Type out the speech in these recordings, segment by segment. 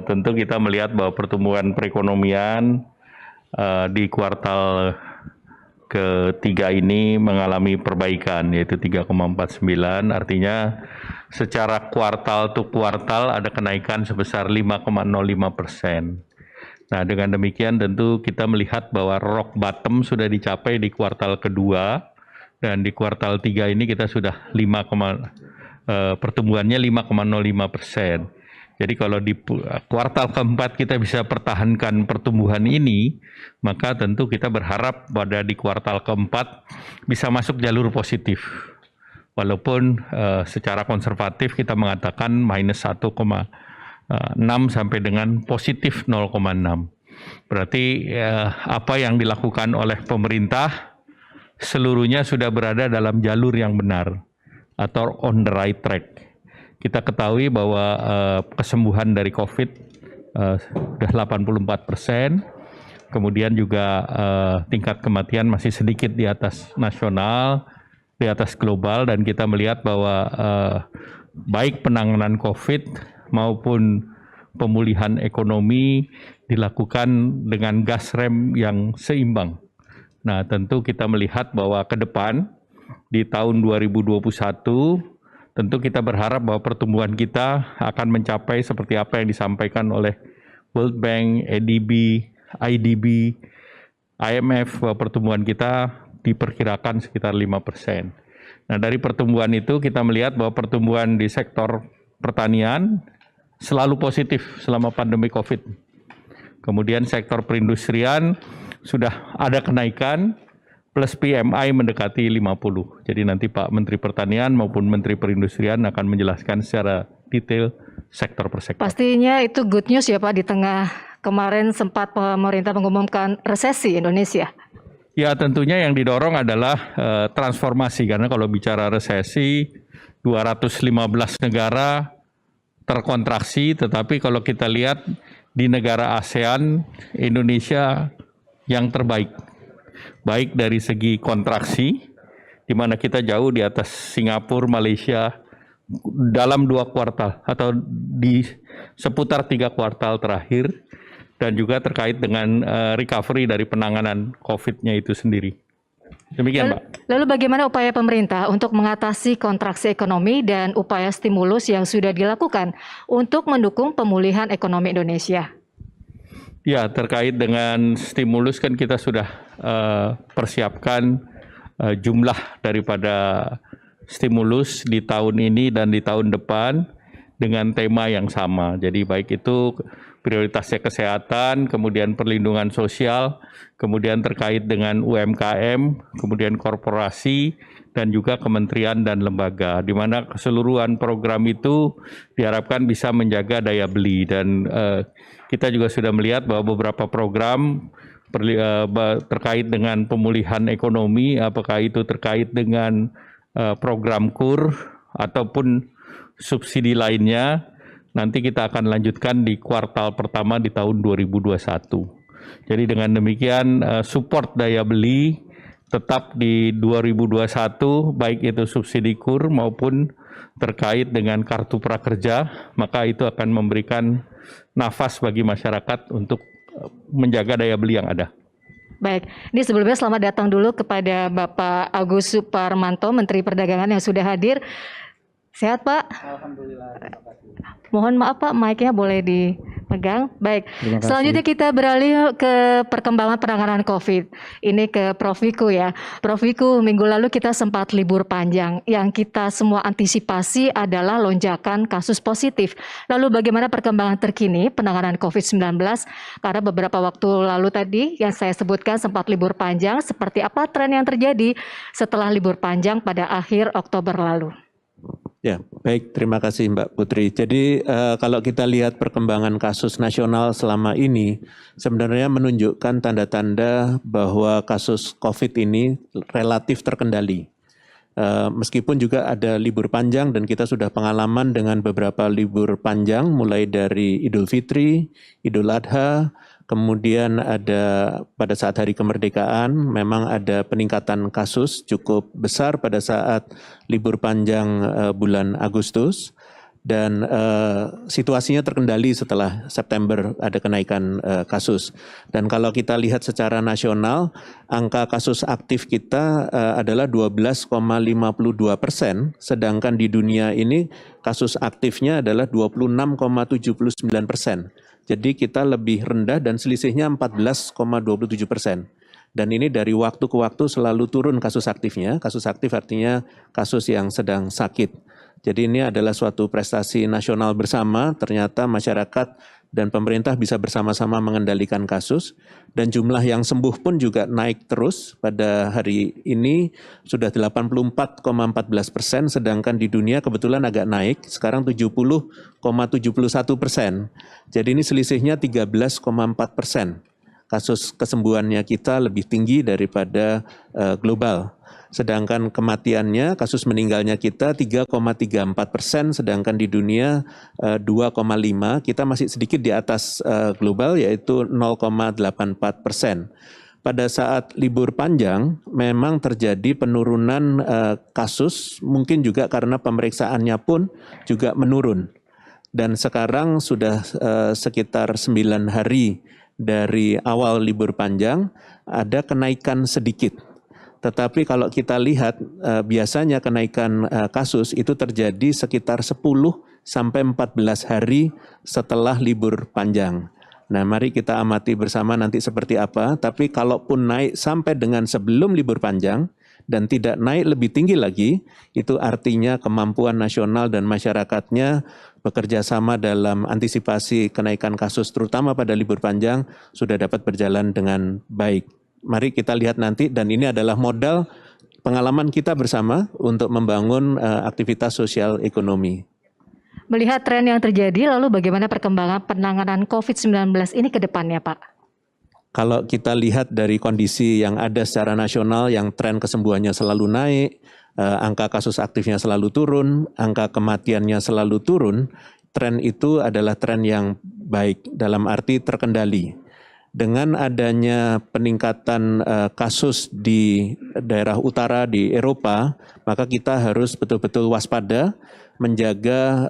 tentu kita melihat bahwa pertumbuhan perekonomian di kuartal ketiga ini mengalami perbaikan, yaitu 3,49, artinya secara kuartal to kuartal ada kenaikan sebesar 5,05%. Nah, dengan demikian tentu kita melihat bahwa rock bottom sudah dicapai di kuartal kedua, dan di kuartal 3 ini kita sudah pertumbuhannya 5,05%. Jadi kalau di kuartal keempat kita bisa pertahankan pertumbuhan ini, maka tentu kita berharap pada di kuartal keempat bisa masuk jalur positif. Walaupun secara konservatif kita mengatakan minus 1,6 sampai dengan positif 0,6. Berarti apa yang dilakukan oleh pemerintah seluruhnya sudah berada dalam jalur yang benar atau on the right track. Kita ketahui bahwa kesembuhan dari COVID sudah 84%, kemudian juga tingkat kematian masih sedikit di atas nasional, di atas global, dan kita melihat bahwa baik penanganan COVID maupun pemulihan ekonomi dilakukan dengan gas rem yang seimbang. Nah, tentu kita melihat bahwa ke depan di tahun 2021 tentu kita berharap bahwa pertumbuhan kita akan mencapai seperti apa yang disampaikan oleh World Bank, ADB, IDB, IMF, bahwa pertumbuhan kita diperkirakan sekitar 5%. Nah, dari pertumbuhan itu kita melihat bahwa pertumbuhan di sektor pertanian selalu positif selama pandemi COVID. Kemudian sektor perindustrian sudah ada kenaikan, plus PMI mendekati 50. Jadi nanti Pak Menteri Pertanian maupun Menteri Perindustrian akan menjelaskan secara detail sektor per sektor. Pastinya itu good news ya Pak, di tengah kemarin sempat pemerintah mengumumkan resesi Indonesia. Ya, tentunya yang didorong adalah transformasi, karena kalau bicara resesi 215 negara terkontraksi, tetapi kalau kita lihat di negara ASEAN, Indonesia yang terbaik. Baik dari segi kontraksi, di mana kita jauh di atas Singapura, Malaysia dalam 2 kuartal atau di seputar 3 kuartal terakhir, dan juga terkait dengan recovery dari penanganan COVID-nya itu sendiri. Demikian, Pak. Lalu bagaimana upaya pemerintah untuk mengatasi kontraksi ekonomi dan upaya stimulus yang sudah dilakukan untuk mendukung pemulihan ekonomi Indonesia? Ya, terkait dengan stimulus kan kita sudah persiapkan jumlah daripada stimulus di tahun ini dan di tahun depan dengan tema yang sama. Jadi baik itu prioritasnya kesehatan, kemudian perlindungan sosial, kemudian terkait dengan UMKM, kemudian korporasi, dan juga kementerian dan lembaga, di mana keseluruhan program itu diharapkan bisa menjaga daya beli. Dan kita juga sudah melihat bahwa beberapa program terkait dengan pemulihan ekonomi, apakah itu terkait dengan program KUR ataupun subsidi lainnya, nanti kita akan lanjutkan di kuartal pertama di tahun 2021. Jadi dengan demikian support daya beli tetap di 2021, baik itu subsidi KUR maupun terkait dengan kartu prakerja, maka itu akan memberikan nafas bagi masyarakat untuk menjaga daya beli yang ada. Baik, ini sebelumnya selamat datang dulu kepada Bapak Agus Suparmanto, Menteri Perdagangan yang sudah hadir. Sehat Pak? Alhamdulillah, terima kasih. Mohon maaf Pak, mic-nya boleh dipegang. Baik, selanjutnya kita beralih ke perkembangan penanganan COVID. Ini ke Prof. Wiku ya. Prof. Wiku, minggu lalu kita sempat libur panjang. Yang kita semua antisipasi adalah lonjakan kasus positif. Lalu bagaimana perkembangan terkini penanganan COVID-19? Karena beberapa waktu lalu tadi yang saya sebutkan sempat libur panjang, seperti apa tren yang terjadi setelah libur panjang pada akhir Oktober lalu? Ya, baik, terima kasih Mbak Putri. Jadi kalau kita lihat perkembangan kasus nasional selama ini, sebenarnya menunjukkan tanda-tanda bahwa kasus COVID ini relatif terkendali. Meskipun juga ada libur panjang dan kita sudah pengalaman dengan beberapa libur panjang, mulai dari Idul Fitri, Idul Adha, kemudian ada pada saat hari kemerdekaan memang ada peningkatan kasus cukup besar pada saat libur panjang bulan Agustus. dan situasinya terkendali setelah September ada kenaikan kasus. Dan kalau kita lihat secara nasional, angka kasus aktif kita adalah 12,52%, sedangkan di dunia ini kasus aktifnya adalah 26,79%. Jadi kita lebih rendah dan selisihnya 14,27%. Dan ini dari waktu ke waktu selalu turun kasus aktifnya. Kasus aktif artinya kasus yang sedang sakit. Jadi ini adalah suatu prestasi nasional bersama, ternyata masyarakat dan pemerintah bisa bersama-sama mengendalikan kasus. Dan jumlah yang sembuh pun juga naik terus. Pada hari ini sudah 84,14%, sedangkan di dunia kebetulan agak naik, sekarang 70,71%. Jadi ini selisihnya 13,4%. Kasus kesembuhannya kita lebih tinggi daripada global. Sedangkan kematiannya, kasus meninggalnya kita 3,34%, sedangkan di dunia 2,5%. Kita masih sedikit di atas global, yaitu 0,84%. Pada saat libur panjang, memang terjadi penurunan kasus, mungkin juga karena pemeriksaannya pun juga menurun. Dan sekarang sudah sekitar 9 hari dari awal libur panjang, ada kenaikan sedikit. Tetapi kalau kita lihat biasanya kenaikan kasus itu terjadi sekitar 10 sampai 14 hari setelah libur panjang. Nah, mari kita amati bersama nanti seperti apa. Tapi kalaupun naik sampai dengan sebelum libur panjang dan tidak naik lebih tinggi lagi, itu artinya kemampuan nasional dan masyarakatnya bekerja sama dalam antisipasi kenaikan kasus terutama pada libur panjang sudah dapat berjalan dengan baik. Mari kita lihat nanti, dan ini adalah modal pengalaman kita bersama untuk membangun aktivitas sosial ekonomi. Melihat tren yang terjadi, lalu bagaimana perkembangan penanganan COVID-19 ini ke depannya, Pak? Kalau kita lihat dari kondisi yang ada secara nasional, yang tren kesembuhannya selalu naik, angka kasus aktifnya selalu turun, angka kematiannya selalu turun, tren itu adalah tren yang baik dalam arti terkendali. Dengan adanya peningkatan kasus di daerah utara di Eropa, maka kita harus betul-betul waspada, menjaga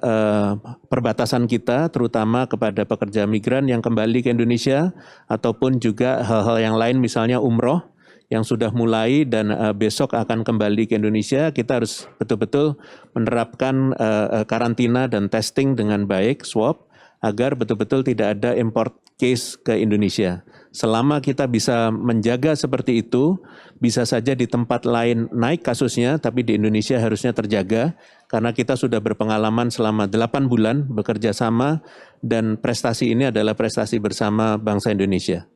perbatasan kita, terutama kepada pekerja migran yang kembali ke Indonesia, ataupun juga hal-hal yang lain, misalnya umroh, yang sudah mulai dan besok akan kembali ke Indonesia. Kita harus betul-betul menerapkan karantina dan testing dengan baik, swab, agar betul-betul tidak ada import case ke Indonesia. Selama kita bisa menjaga seperti itu, bisa saja di tempat lain naik kasusnya, tapi di Indonesia harusnya terjaga, karena kita sudah berpengalaman selama 8 bulan bekerja sama, dan prestasi ini adalah prestasi bersama bangsa Indonesia.